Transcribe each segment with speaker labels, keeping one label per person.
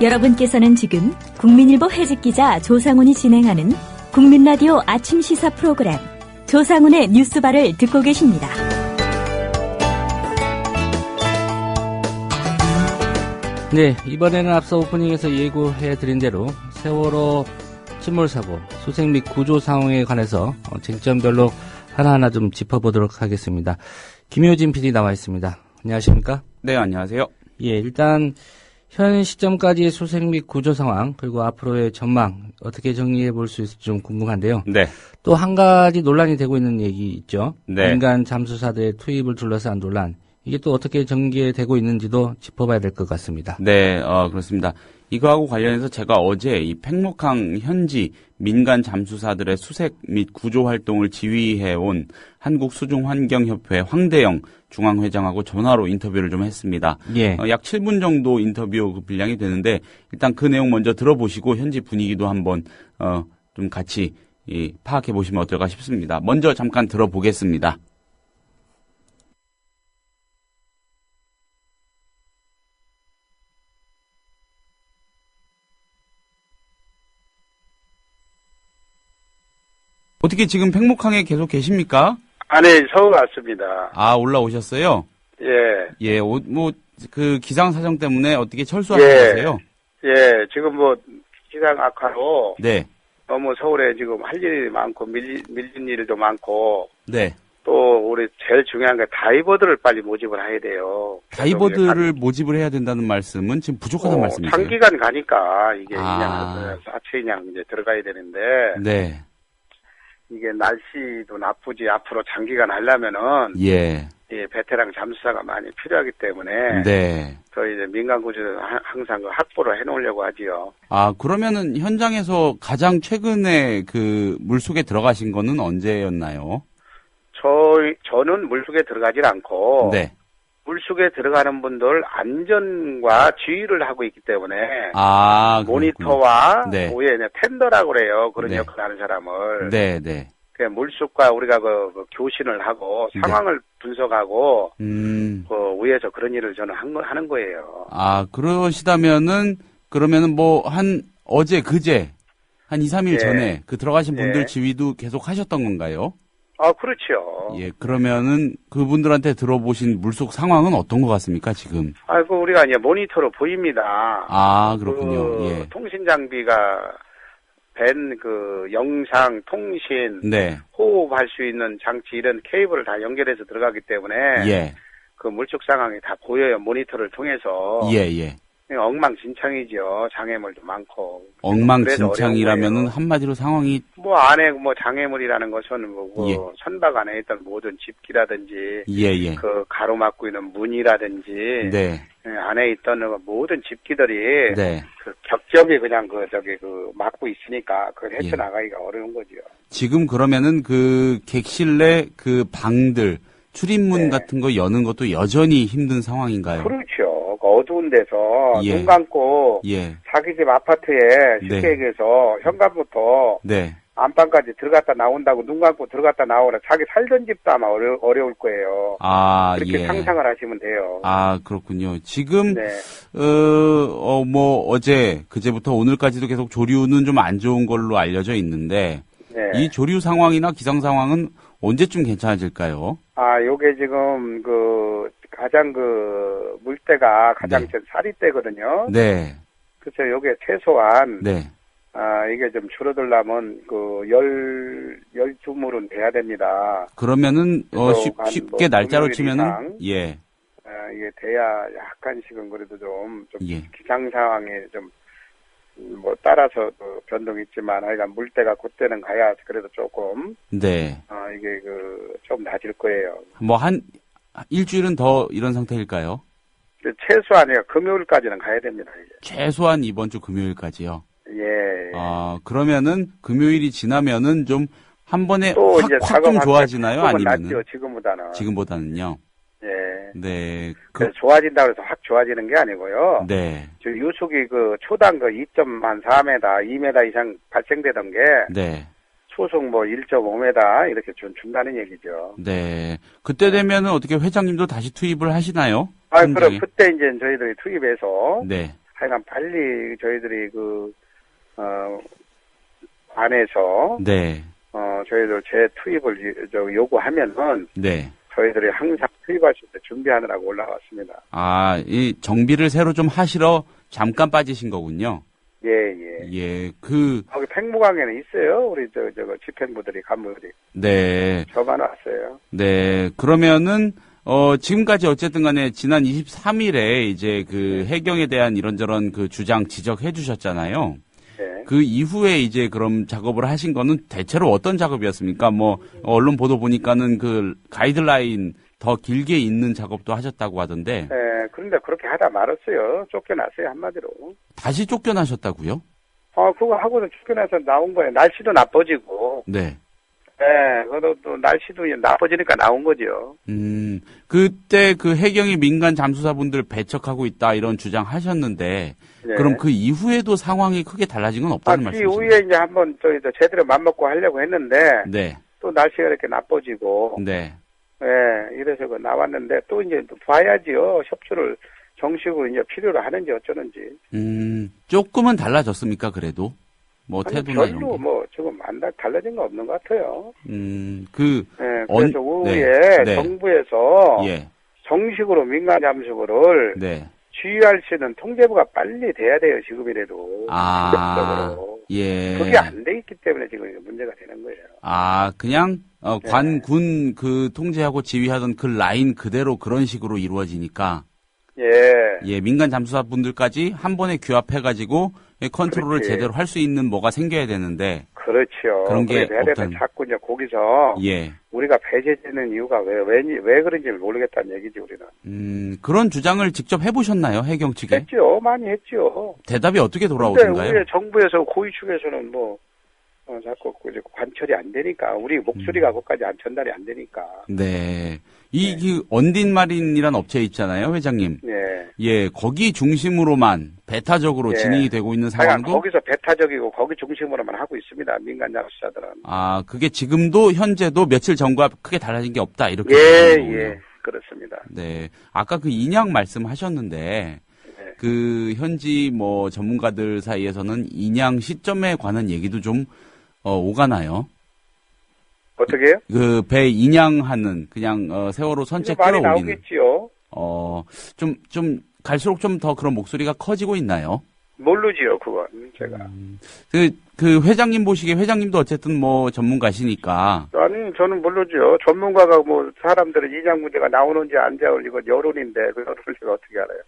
Speaker 1: 여러분께서는 지금 국민일보 해직기자 조상훈이 진행하는 국민라디오 아침 시사 프로그램 조상훈의 뉴스바를 듣고 계십니다.
Speaker 2: 네, 이번에는 앞서 오프닝에서 예고해드린 대로 세월호 침몰사고, 수색 및 구조 상황에 관해서 쟁점별로 하나하나 좀 짚어보도록 하겠습니다. 김효진 PD 나와 있습니다. 안녕하십니까?
Speaker 3: 네, 안녕하세요.
Speaker 2: 예, 일단 현 시점까지의 수색 및 구조 상황, 그리고 앞으로의 전망 어떻게 정리해 볼 수 있을지 좀 궁금한데요.
Speaker 3: 네.
Speaker 2: 또 한 가지 논란이 되고 있는 얘기 있죠.
Speaker 3: 네.
Speaker 2: 민간 잠수사들의 투입을 둘러싼 논란. 이게 또 어떻게 전개되고 있는지도 짚어봐야 될 것 같습니다.
Speaker 3: 네, 그렇습니다. 이거하고 관련해서 제가 어제 이 팽목항 현지 민간 잠수사들의 수색 및 구조 활동을 지휘해온 한국수중환경협회 황대영 중앙회장하고 전화로 인터뷰를 좀 했습니다.
Speaker 2: 예.
Speaker 3: 약 7분 정도 인터뷰 분량이 되는데 일단 그 내용 먼저 들어보시고 현지 분위기도 한번 좀 같이 파악해 보시면 어떨까 싶습니다. 먼저 잠깐 들어보겠습니다. 어떻게 지금 팽목항에 계속 계십니까?
Speaker 4: 네, 서울 왔습니다.
Speaker 3: 아, 올라오셨어요?
Speaker 4: 예.
Speaker 3: 예, 그 기상 사정 때문에 어떻게 철수하셨어요?
Speaker 4: 예, 지금 기상 악화로.
Speaker 3: 네.
Speaker 4: 너무 서울에 지금 할 일이 많고, 밀린 일도 많고.
Speaker 3: 네.
Speaker 4: 또, 우리 제일 중요한 게 다이버들을 빨리 모집을 해야 돼요.
Speaker 3: 다이버들을 모집을 해야 된다는 말씀은 지금 부족하다는 말씀이세요?
Speaker 4: 장기간 가니까, 이게
Speaker 3: 아.
Speaker 4: 사체 인양 이제 들어가야 되는데.
Speaker 3: 네.
Speaker 4: 이게 날씨도 나쁘지 앞으로 장기간 하려면은
Speaker 3: 예.
Speaker 4: 베테랑 잠수사가 많이 필요하기 때문에
Speaker 3: 네.
Speaker 4: 저희 이제 민간 구조 항상 그 확보를 해놓으려고 하지요.
Speaker 3: 아, 그러면은 현장에서 가장 최근에 그 물속에 들어가신 거는 언제였나요?
Speaker 4: 저는 물속에 들어가질 않고
Speaker 3: 네.
Speaker 4: 물속에 들어가는 분들 안전과 지휘를 하고 있기 때문에 모니터와
Speaker 3: 네.
Speaker 4: 오해 텐더라고 그래요. 그런
Speaker 3: 네.
Speaker 4: 역할을 하는 사람을.
Speaker 3: 네, 네.
Speaker 4: 그 물속과 우리가 그 교신을 하고 상황을 분석하고 그 위에서 그런 일을 저는 하는 거예요.
Speaker 3: 아, 그러면은 그제 한 2, 3일
Speaker 4: 예.
Speaker 3: 전에 그 들어가신 분들
Speaker 4: 예.
Speaker 3: 지휘도 계속 하셨던 건가요?
Speaker 4: 그렇죠.
Speaker 3: 예, 그러면은 그분들한테 들어보신 물속 상황은 어떤 것 같습니까, 지금?
Speaker 4: 우리가 이제 모니터로 보입니다.
Speaker 3: 아, 그렇군요. 예.
Speaker 4: 통신 장비가 밴 영상, 통신,
Speaker 3: 네.
Speaker 4: 호흡할 수 있는 장치 이런 케이블을 다 연결해서 들어가기 때문에
Speaker 3: 예.
Speaker 4: 그 물속 상황이 다 보여요. 모니터를 통해서.
Speaker 3: 예, 예.
Speaker 4: 엉망진창이죠. 장애물도 많고.
Speaker 3: 엉망진창이라면은 한마디로 상황이
Speaker 4: 안에 장애물이라는 것은
Speaker 3: 예.
Speaker 4: 선박 안에 있던 모든 집기라든지
Speaker 3: 예.
Speaker 4: 그 가로막고 있는 문이라든지
Speaker 3: 네.
Speaker 4: 안에 있던 모든 집기들이
Speaker 3: 네.
Speaker 4: 그 겹겹이 그냥 막고 있으니까 그걸
Speaker 3: 예.
Speaker 4: 헤쳐나가기가 어려운 거죠.
Speaker 3: 지금 그러면은 그 객실 내 그 방들 출입문
Speaker 4: 네.
Speaker 3: 같은 거 여는 것도 여전히 힘든 상황인가요?
Speaker 4: 그렇죠. 그 어두운 데서
Speaker 3: 예.
Speaker 4: 눈 감고
Speaker 3: 예.
Speaker 4: 자기 집 아파트에 쉽게
Speaker 3: 네.
Speaker 4: 얘기해서 현관부터
Speaker 3: 네.
Speaker 4: 안방까지 들어갔다 나온다고 눈 감고 들어갔다 나오라 자기 살던 집도 아마 어려울 거예요.
Speaker 3: 아,
Speaker 4: 그렇게
Speaker 3: 예.
Speaker 4: 상상을 하시면 돼요.
Speaker 3: 아, 그렇군요. 지금
Speaker 4: 네.
Speaker 3: 어제 그제부터 오늘까지도 계속 조류는 좀 안 좋은 걸로 알려져 있는데
Speaker 4: 네.
Speaker 3: 이 조류 상황이나 기상 상황은 언제쯤 괜찮아질까요?
Speaker 4: 요게 지금 가장 물때가 가장
Speaker 3: 네.
Speaker 4: 쌀이 때거든요.
Speaker 3: 네.
Speaker 4: 그래서 요게 최소한
Speaker 3: 네.
Speaker 4: 이게 좀 줄어들려면 12물은 돼야 됩니다.
Speaker 3: 그러면은 쉽게 날짜로 치면은
Speaker 4: 이상,
Speaker 3: 예.
Speaker 4: 이게 돼야 약간씩은 그래도 좀
Speaker 3: 예.
Speaker 4: 기상 상황에 좀 따라서 변동이 있지만 하여간 물때가 그때는 가야 그래도 조금
Speaker 3: 네.
Speaker 4: 이게 좀 낮을 거예요.
Speaker 3: 한 일주일은 더 이런 상태일까요?
Speaker 4: 최소한 금요일까지는 가야 됩니다. 이제.
Speaker 3: 최소한 이번 주 금요일까지요.
Speaker 4: 예.
Speaker 3: 그러면은 금요일이 지나면은 좀 한 번에
Speaker 4: 또 이제
Speaker 3: 확 좀 좋아지나요? 아니면은
Speaker 4: 낫죠, 지금보다는.
Speaker 3: 지금보다는요.
Speaker 4: 예.
Speaker 3: 네.
Speaker 4: 좋아진다고 해서 확 좋아지는 게 아니고요.
Speaker 3: 네.
Speaker 4: 유속이 초당 2.4m, 2m 이상 발생되던 게
Speaker 3: 네.
Speaker 4: 초속 1.5m 이렇게 준다는 얘기죠.
Speaker 3: 네. 그때 되면은 어떻게 회장님도 다시 투입을 하시나요?
Speaker 4: 그럼 그때 이제 저희들이 투입해서
Speaker 3: 네.
Speaker 4: 하여간 빨리 저희들이 안에서
Speaker 3: 네.
Speaker 4: 저희들 재투입을 요구하면은
Speaker 3: 네.
Speaker 4: 저희들이 항상 투입할 수 있게 준비하느라고 올라왔습니다.
Speaker 3: 아, 이 정비를 새로 좀 하시러 잠깐 빠지신 거군요.
Speaker 4: 예.
Speaker 3: 예,
Speaker 4: 거기 팽무강에는 있어요. 우리 집행부들이, 간부들이.
Speaker 3: 네.
Speaker 4: 적어놨어요.
Speaker 3: 네. 그러면은, 지금까지 어쨌든 간에 지난 23일에 이제 해경에 대한 이런저런 주장 지적해 주셨잖아요.
Speaker 4: 네.
Speaker 3: 그 이후에 이제 그럼 작업을 하신 거는 대체로 어떤 작업이었습니까? 언론 보도 보니까는 가이드라인 더 길게 있는 작업도 하셨다고 하던데.
Speaker 4: 네. 그런데 그렇게 하다 말았어요. 쫓겨났어요, 한마디로.
Speaker 3: 다시 쫓겨나셨다고요?
Speaker 4: 그거 하고는 쫓겨나서 나온 거예요. 날씨도 나빠지고.
Speaker 3: 네.
Speaker 4: 네, 또 날씨도 나빠지니까 나온 거죠.
Speaker 3: 그때 해경이 민간 잠수사분들 배척하고 있다 이런 주장 하셨는데, 네. 그럼 그 이후에도 상황이 크게 달라진 건 없다는 말씀이시죠?
Speaker 4: 그 이후에 이제 한번 저희도 제대로 맘먹고 하려고 했는데,
Speaker 3: 네.
Speaker 4: 또 날씨가 이렇게 나빠지고,
Speaker 3: 네.
Speaker 4: 네, 이래서 나왔는데 또 이제 봐야지요. 협조를 정식으로 이제 필요로 하는지 어쩌는지.
Speaker 3: 조금은 달라졌습니까, 그래도? 태도나 이런 게.
Speaker 4: 별로 지금 달라진 거 없는 것 같아요.
Speaker 3: 네,
Speaker 4: 그래서 오후에
Speaker 3: 네.
Speaker 4: 정부에서
Speaker 3: 예.
Speaker 4: 정식으로 민간 잠수부를
Speaker 3: 네.
Speaker 4: 지휘할 수 있는 통제부가 빨리 돼야 돼요, 지금이라도.
Speaker 3: 예.
Speaker 4: 그게 안 돼 있기 때문에 지금 문제가 되는 거예요.
Speaker 3: 그냥, 군 통제하고 지휘하던 그 라인 그대로 그런 식으로 이루어지니까. 예, 민간 잠수사분들까지 한 번에 규합해가지고 컨트롤을
Speaker 4: 그렇지.
Speaker 3: 제대로 할 수 있는 뭐가 생겨야 되는데.
Speaker 4: 그렇죠.
Speaker 3: 그런 게 없다는.
Speaker 4: 자꾸 이제 거기서.
Speaker 3: 예.
Speaker 4: 우리가 배제되는 이유가 왜 그런지 모르겠다는 얘기지, 우리는.
Speaker 3: 그런 주장을 직접 해보셨나요, 해경 측에?
Speaker 4: 했죠. 많이 했죠.
Speaker 3: 대답이 어떻게 돌아오던가요?
Speaker 4: 우리 정부에서 고위 축에서는 자꾸 이제 관철이 안 되니까, 우리 목소리가 거기까지 전달이 안 되니까.
Speaker 3: 네. 언딘마린이란 업체 있잖아요, 회장님.
Speaker 4: 네.
Speaker 3: 예, 거기 중심으로만 배타적으로 진행이 되고 있는 상황도.
Speaker 4: 거기서 배타적이고 거기 중심으로만 하고 있습니다, 민간 잠수사들은.
Speaker 3: 그게 지금도 현재도 며칠 전과 크게 달라진 게 없다, 이렇게.
Speaker 4: 예, 그렇습니다.
Speaker 3: 네. 아까 인양 말씀하셨는데, 네. 현지 전문가들 사이에서는 인양 시점에 관한 얘기도 좀, 오가나요?
Speaker 4: 어떻게요?
Speaker 3: 배 인양하는, 그냥, 세월호 선체
Speaker 4: 많이
Speaker 3: 끌어올리는.
Speaker 4: 나오겠지요.
Speaker 3: 좀, 갈수록 좀 더 그런 목소리가 커지고 있나요?
Speaker 4: 모르지요, 그건, 제가.
Speaker 3: 회장님 보시기에 회장님도 어쨌든 전문가시니까.
Speaker 4: 아니, 저는 모르죠. 전문가가 사람들은 인양 문제가 나오는지 안 나오는지 이건 여론인데, 그 여론을 제가 어떻게 알아요?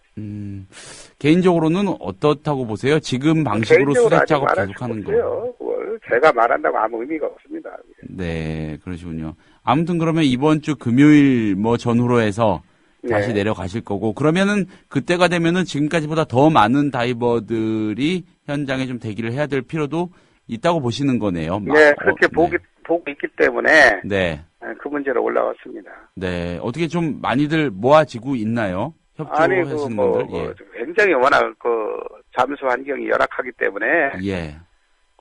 Speaker 3: 개인적으로는 어떻다고 보세요? 지금 방식으로 수색 작업 계속하는 거.
Speaker 4: 그걸 제가 말한다고 아무 의미가 없습니다.
Speaker 3: 네, 그러시군요. 아무튼 그러면 이번 주 금요일 전후로 해서 다시 내려가실 거고, 그러면은 그때가 되면은 지금까지보다 더 많은 다이버들이 현장에 좀 대기를 해야 될 필요도 있다고 보시는 거네요.
Speaker 4: 네, 그렇게 보고 있기 때문에.
Speaker 3: 네.
Speaker 4: 그 문제로 올라왔습니다.
Speaker 3: 네, 어떻게 좀 많이들 모아지고 있나요? 협조하시는 분들? 예.
Speaker 4: 굉장히 워낙 잠수 환경이 열악하기 때문에.
Speaker 3: 예.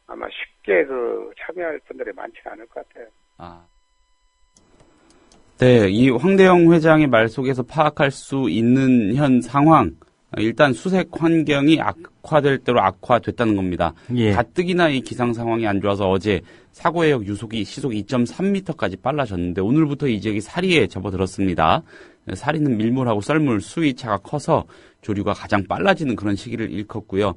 Speaker 4: 아마 쉽게 참여할 분들이 많지 않을 것 같아요.
Speaker 3: 네, 이 황대영 회장의 말 속에서 파악할 수 있는 현 상황, 일단 수색 환경이 악화될 대로 악화됐다는 겁니다.
Speaker 2: 예.
Speaker 3: 가뜩이나 이 기상 상황이 안 좋아서 어제 사고해역 시속이 2.3m까지 빨라졌는데 오늘부터 이 지역이 사리에 접어들었습니다. 사리는 밀물하고 썰물, 수위차가 커서 조류가 가장 빨라지는 그런 시기를 일컫고요.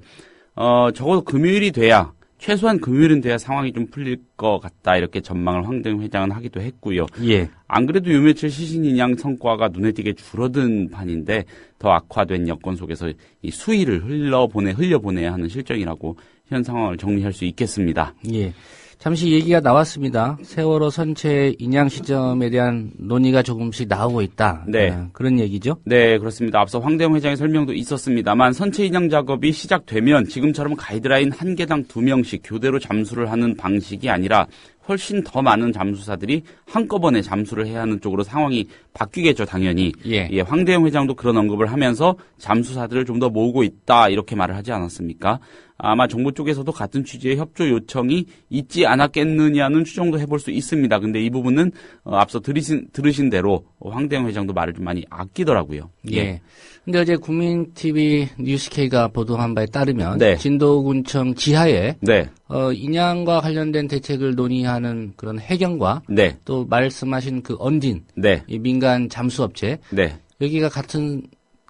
Speaker 3: 적어도 금요일이 돼야, 최소한 금요일은 돼야 상황이 좀 풀릴 것 같다, 이렇게 전망을 황대영 회장은 하기도 했고요.
Speaker 2: 예. 안
Speaker 3: 그래도 요 며칠 시신 인양 성과가 눈에 띄게 줄어든 판인데 더 악화된 여건 속에서 이 수위를 흘려보내야 하는 실정이라고 현 상황을 정리할 수 있겠습니다.
Speaker 2: 예. 잠시 얘기가 나왔습니다. 세월호 선체 인양 시점에 대한 논의가 조금씩 나오고 있다.
Speaker 3: 네.
Speaker 2: 그런 얘기죠?
Speaker 3: 네, 그렇습니다. 앞서 황대영 회장의 설명도 있었습니다만 선체 인양 작업이 시작되면 지금처럼 가이드라인 한 개당 2명씩 교대로 잠수를 하는 방식이 아니라 훨씬 더 많은 잠수사들이 한꺼번에 잠수를 해야 하는 쪽으로 상황이 바뀌겠죠, 당연히. 예, 황대영 회장도 그런 언급을 하면서 잠수사들을 좀 더 모으고 있다 이렇게 말을 하지 않았습니까? 아마 정부 쪽에서도 같은 취지의 협조 요청이 있지 않았겠느냐는 추정도 해볼 수 있습니다. 근데 이 부분은 앞서 들으신 대로 황대영 회장도 말을 좀 많이 아끼더라고요.
Speaker 2: 예. 근데 어제 국민TV 뉴스K가 보도한 바에 따르면 네. 진도군청 지하에 네. 인양과 관련된 대책을 논의하는 그런 해경과 네. 또 말씀하신 그 언진 네. 이 민간 잠수업체 네. 여기가 같은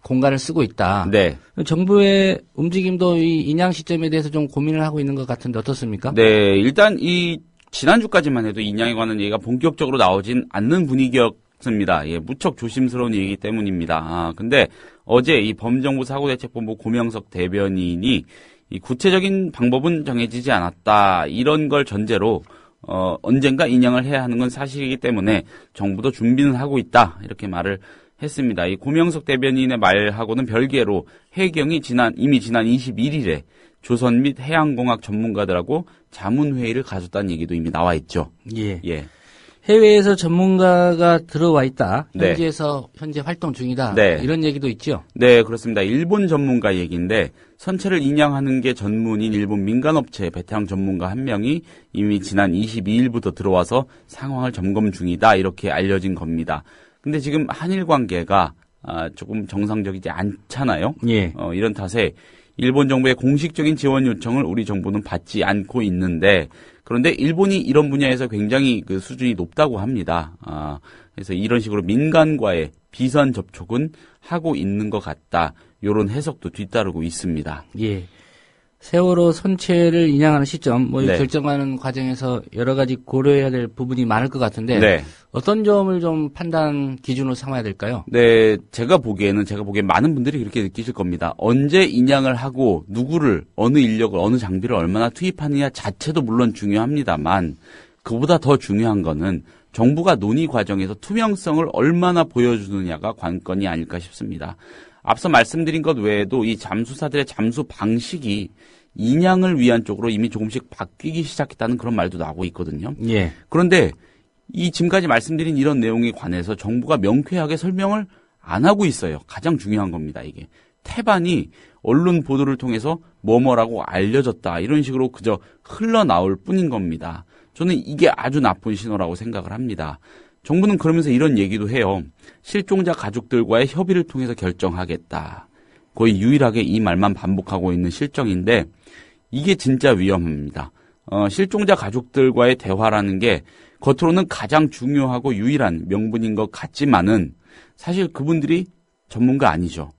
Speaker 2: 공간을 쓰고 있다. 네. 정부의 움직임도 이 인양 시점에 대해서 좀 고민을 하고 있는 것 같은데 어떻습니까?
Speaker 3: 네, 일단 지난주까지만 해도 인양에 관한 얘기가 본격적으로 나오진 않는 분위기였습니다. 예, 무척 조심스러운 얘기이기 때문입니다. 근데 어제 이 범정부 사고대책본부 고명석 대변인이 이 구체적인 방법은 정해지지 않았다. 이런 걸 전제로 언젠가 인양을 해야 하는 건 사실이기 때문에 정부도 준비는 하고 있다. 이렇게 말을 했습니다. 이 고명석 대변인의 말하고는 별개로 해경이 이미 지난 21일에 조선 및 해양공학 전문가들하고 자문회의를 가졌다는 얘기도 이미 나와 있죠.
Speaker 2: 예. 해외에서 전문가가 들어와 있다. 현지에서 네. 현재 활동 중이다. 네. 이런 얘기도 있죠.
Speaker 3: 네, 그렇습니다. 일본 전문가 얘기인데 선체를 인양하는 게 전문인 일본 민간업체 베테랑 전문가 한 명이 이미 지난 22일부터 들어와서 상황을 점검 중이다. 이렇게 알려진 겁니다. 근데 지금 한일 관계가 조금 정상적이지 않잖아요. 예. 이런 탓에 일본 정부의 공식적인 지원 요청을 우리 정부는 받지 않고 있는데 그런데 일본이 이런 분야에서 굉장히 그 수준이 높다고 합니다. 그래서 이런 식으로 민간과의 비선 접촉은 하고 있는 것 같다. 이런 해석도 뒤따르고 있습니다.
Speaker 2: 예. 세월호 선체를 인양하는 시점, 네. 결정하는 과정에서 여러 가지 고려해야 될 부분이 많을 것 같은데, 네. 어떤 점을 좀 판단 기준으로 삼아야 될까요?
Speaker 3: 네, 제가 보기엔 많은 분들이 그렇게 느끼실 겁니다. 언제 인양을 하고 누구를, 어느 인력을, 어느 장비를 얼마나 투입하느냐 자체도 물론 중요합니다만, 그보다 더 중요한 거는 정부가 논의 과정에서 투명성을 얼마나 보여주느냐가 관건이 아닐까 싶습니다. 앞서 말씀드린 것 외에도 이 잠수사들의 잠수 방식이 인양을 위한 쪽으로 이미 조금씩 바뀌기 시작했다는 그런 말도 나오고 있거든요. 예. 그런데 지금까지 말씀드린 이런 내용에 관해서 정부가 명쾌하게 설명을 안 하고 있어요. 가장 중요한 겁니다, 이게. 태반이 언론 보도를 통해서 뭐뭐라고 알려졌다. 이런 식으로 그저 흘러나올 뿐인 겁니다. 저는 이게 아주 나쁜 신호라고 생각을 합니다. 정부는 그러면서 이런 얘기도 해요. 실종자 가족들과의 협의를 통해서 결정하겠다. 거의 유일하게 이 말만 반복하고 있는 실정인데 이게 진짜 위험합니다. 실종자 가족들과의 대화라는 게 겉으로는 가장 중요하고 유일한 명분인 것 같지만은 사실 그분들이 전문가 아니죠.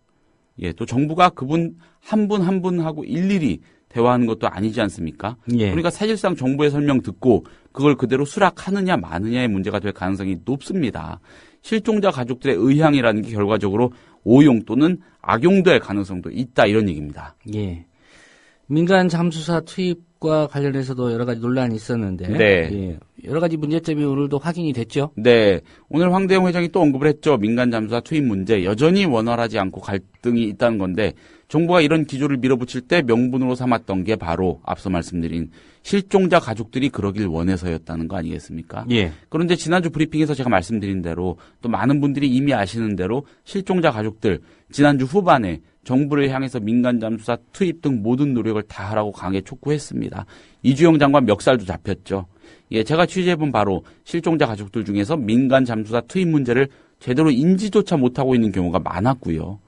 Speaker 3: 예, 또 정부가 그분 한 분 한 분하고 일일이 대화하는 것도 아니지 않습니까? 예. 그러니까 사실상 정부의 설명 듣고 그걸 그대로 수락하느냐 마느냐의 문제가 될 가능성이 높습니다. 실종자 가족들의 의향이라는 게 결과적으로 오용 또는 악용될 가능성도 있다 이런 얘기입니다.
Speaker 2: 예. 민간 잠수사 투입과 관련해서도 여러 가지 논란이 있었는데 네. 예. 여러 가지 문제점이 오늘도 확인이 됐죠?
Speaker 3: 네. 오늘 황대영 회장이 또 언급을 했죠. 민간 잠수사 투입 문제 여전히 원활하지 않고 갈등이 있다는 건데 정부가 이런 기조를 밀어붙일 때 명분으로 삼았던 게 바로 앞서 말씀드린 실종자 가족들이 그러길 원해서였다는 거 아니겠습니까? 예. 그런데 지난주 브리핑에서 제가 말씀드린 대로 또 많은 분들이 이미 아시는 대로 실종자 가족들 지난주 후반에 정부를 향해서 민간 잠수사 투입 등 모든 노력을 다하라고 강하게 촉구했습니다. 이주영 장관 멱살도 잡혔죠. 예, 제가 취재해본 바로 실종자 가족들 중에서 민간 잠수사 투입 문제를 제대로 인지조차 못하고 있는 경우가 많았고요.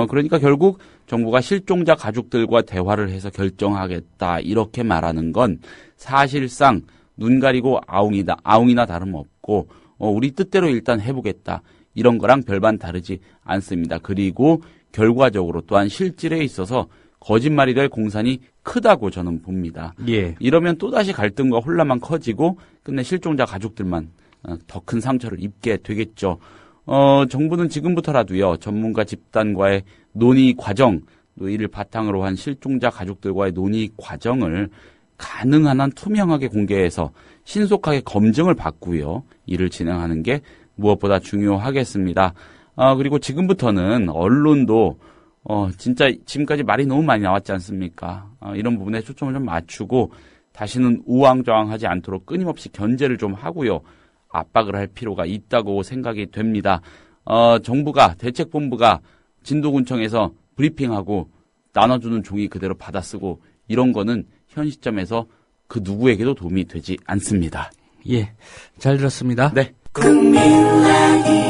Speaker 3: 그러니까 결국 정부가 실종자 가족들과 대화를 해서 결정하겠다 이렇게 말하는 건 사실상 눈 가리고 아웅이나 다름없고 우리 뜻대로 일단 해보겠다 이런 거랑 별반 다르지 않습니다. 그리고 결과적으로 또한 실질에 있어서 거짓말이 될 공산이 크다고 저는 봅니다. 예. 이러면 또다시 갈등과 혼란만 커지고 끝내 실종자 가족들만 더 큰 상처를 입게 되겠죠. 정부는 지금부터라도요, 전문가 집단과의 논의 과정, 또 이를 바탕으로 한 실종자 가족들과의 논의 과정을 가능한 한 투명하게 공개해서 신속하게 검증을 받고요, 이를 진행하는 게 무엇보다 중요하겠습니다. 그리고 지금부터는 언론도 진짜 지금까지 말이 너무 많이 나왔지 않습니까? 이런 부분에 초점을 좀 맞추고 다시는 우왕좌왕하지 않도록 끊임없이 견제를 좀 하고요. 압박을 할 필요가 있다고 생각이 됩니다. 정부가, 대책본부가 진도군청에서 브리핑하고 나눠주는 종이 그대로 받아쓰고 이런 거는 현 시점에서 그 누구에게도 도움이 되지 않습니다.
Speaker 2: 예, 잘 들었습니다.
Speaker 3: 네.
Speaker 5: 국민라디오